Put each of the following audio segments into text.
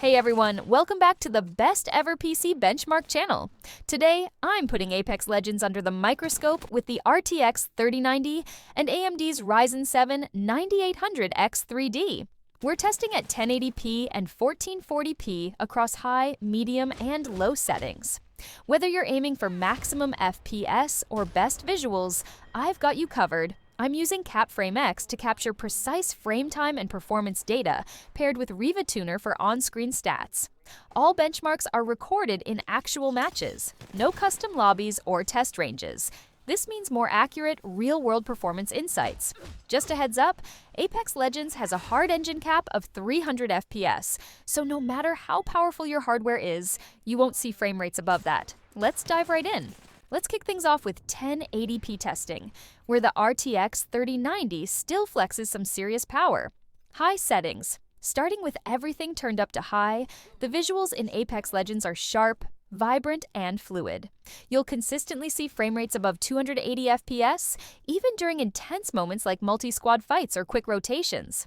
Hey everyone, welcome back to the best ever PC benchmark channel. Today, I'm putting Apex Legends under the microscope with the RTX 3090 and AMD's Ryzen 7 9800X 3D. We're testing at 1080p and 1440p across high, medium, and low settings. Whether you're aiming for maximum FPS or best visuals, I've got you covered. I'm using CapFrameX to capture precise frame time and performance data, paired with Riva Tuner for on-screen stats. All benchmarks are recorded in actual matches, no custom lobbies or test ranges. This means more accurate, real-world performance insights. Just a heads up, Apex Legends has a hard engine cap of 300 FPS, so no matter how powerful your hardware is, you won't see frame rates above that. Let's dive right in. Let's kick things off with 1080p testing, where the RTX 3090 still flexes some serious power. High settings. Starting with everything turned up to high, the visuals in Apex Legends are sharp, vibrant, and fluid. You'll consistently see frame rates above 280 FPS, even during intense moments like multi-squad fights or quick rotations.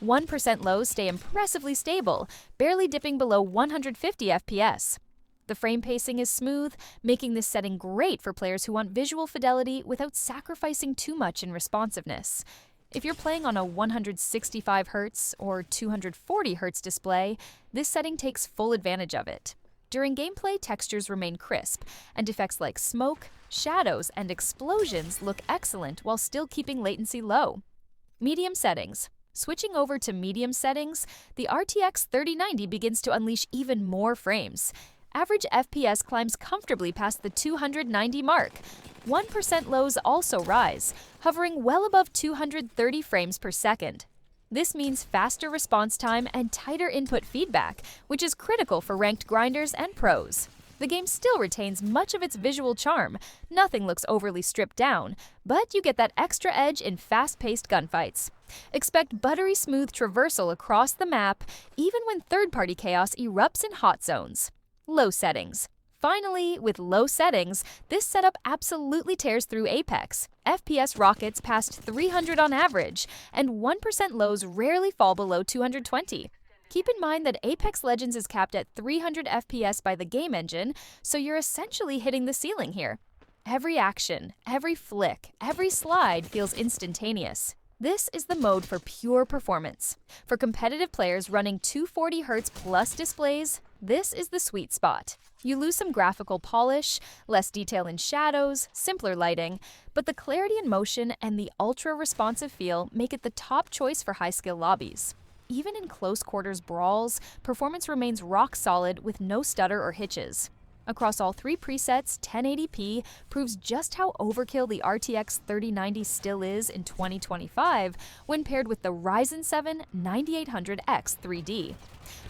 1% lows stay impressively stable, barely dipping below 150 FPS. The frame pacing is smooth, making this setting great for players who want visual fidelity without sacrificing too much in responsiveness. If you're playing on a 165Hz or 240Hz display, this setting takes full advantage of it. During gameplay, textures remain crisp, and effects like smoke, shadows, and explosions look excellent while still keeping latency low. Medium settings. Switching over to medium settings, the RTX 3090 begins to unleash even more frames. Average FPS climbs comfortably past the 290 mark. 1% lows also rise, hovering well above 230 frames per second. This means faster response time and tighter input feedback, which is critical for ranked grinders and pros. The game still retains much of its visual charm. Nothing looks overly stripped down, but you get that extra edge in fast-paced gunfights. Expect buttery smooth traversal across the map, even when third-party chaos erupts in hot zones. Low settings. Finally, with low settings, this setup absolutely tears through Apex. FPS rockets past 300 on average, and 1% lows rarely fall below 220. Keep in mind that Apex Legends is capped at 300 FPS by the game engine, so you're essentially hitting the ceiling here. Every action, every flick, every slide feels instantaneous. This is the mode for pure performance. For competitive players running 240Hz plus displays, this is the sweet spot. You lose some graphical polish, less detail in shadows, simpler lighting, but the clarity in motion and the ultra-responsive feel make it the top choice for high-skill lobbies. Even in close-quarters brawls, performance remains rock solid with no stutter or hitches. Across all three presets, 1080p proves just how overkill the RTX 3090 still is in 2025 when paired with the Ryzen 7 9800X 3D.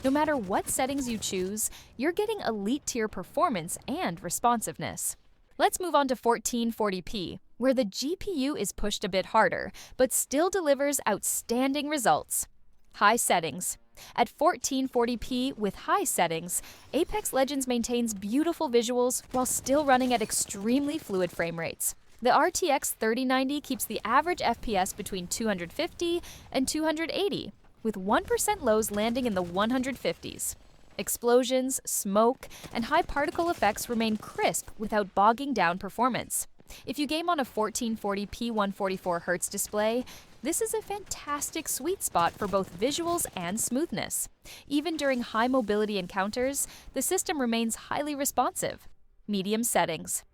No matter what settings you choose, you're getting elite-tier performance and responsiveness. Let's move on to 1440p, where the GPU is pushed a bit harder, but still delivers outstanding results. High settings. At 1440p with high settings, Apex Legends maintains beautiful visuals while still running at extremely fluid frame rates. The RTX 3090 keeps the average FPS between 250 and 280, with 1% lows landing in the 150s. Explosions, smoke, and high particle effects remain crisp without bogging down performance. If you game on a 1440p 144Hz display, this is a fantastic sweet spot for both visuals and smoothness. Even during high mobility encounters, the system remains highly responsive. Medium settings.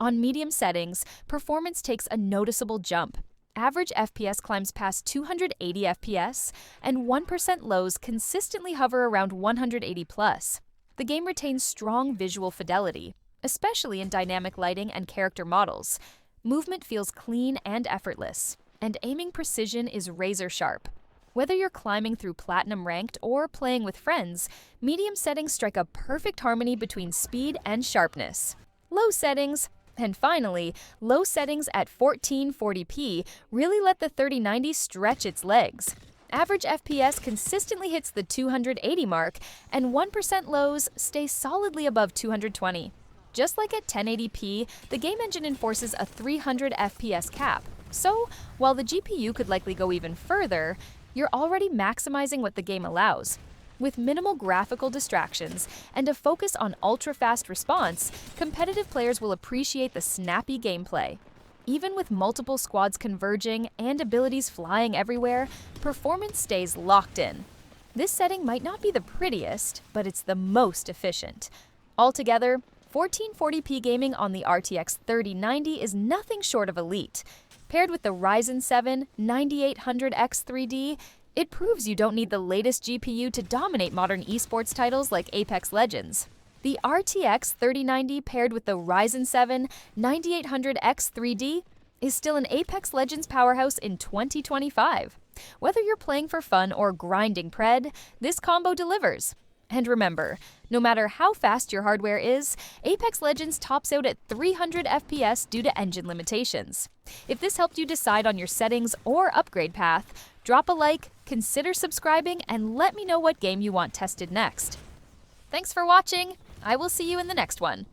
On medium settings, performance takes a noticeable jump. Average FPS climbs past 280 FPS, and 1% lows consistently hover around 180 plus. The game retains strong visual fidelity, especially in dynamic lighting and character models. Movement feels clean and effortless, and aiming precision is razor sharp. Whether you're climbing through Platinum Ranked or playing with friends, medium settings strike a perfect harmony between speed and sharpness. Low settings. And finally, low settings at 1440p really let the 3090 stretch its legs. Average FPS consistently hits the 280 mark, and 1% lows stay solidly above 220. Just like at 1080p, the game engine enforces a 300 FPS cap. So, while the GPU could likely go even further, you're already maximizing what the game allows. With minimal graphical distractions and a focus on ultra-fast response, competitive players will appreciate the snappy gameplay. Even with multiple squads converging and abilities flying everywhere, performance stays locked in. This setting might not be the prettiest, but it's the most efficient. Altogether, 1440p gaming on the RTX 3090 is nothing short of elite. Paired with the Ryzen 7 9800X 3D, it proves you don't need the latest GPU to dominate modern esports titles like Apex Legends. The RTX 3090 paired with the Ryzen 7 9800X 3D is still an Apex Legends powerhouse in 2025. Whether you're playing for fun or grinding pred, this combo delivers. And remember, no matter how fast your hardware is, Apex Legends tops out at 300 FPS due to engine limitations. If this helped you decide on your settings or upgrade path, drop a like, consider subscribing, and let me know what game you want tested next. Thanks for watching! I will see you in the next one.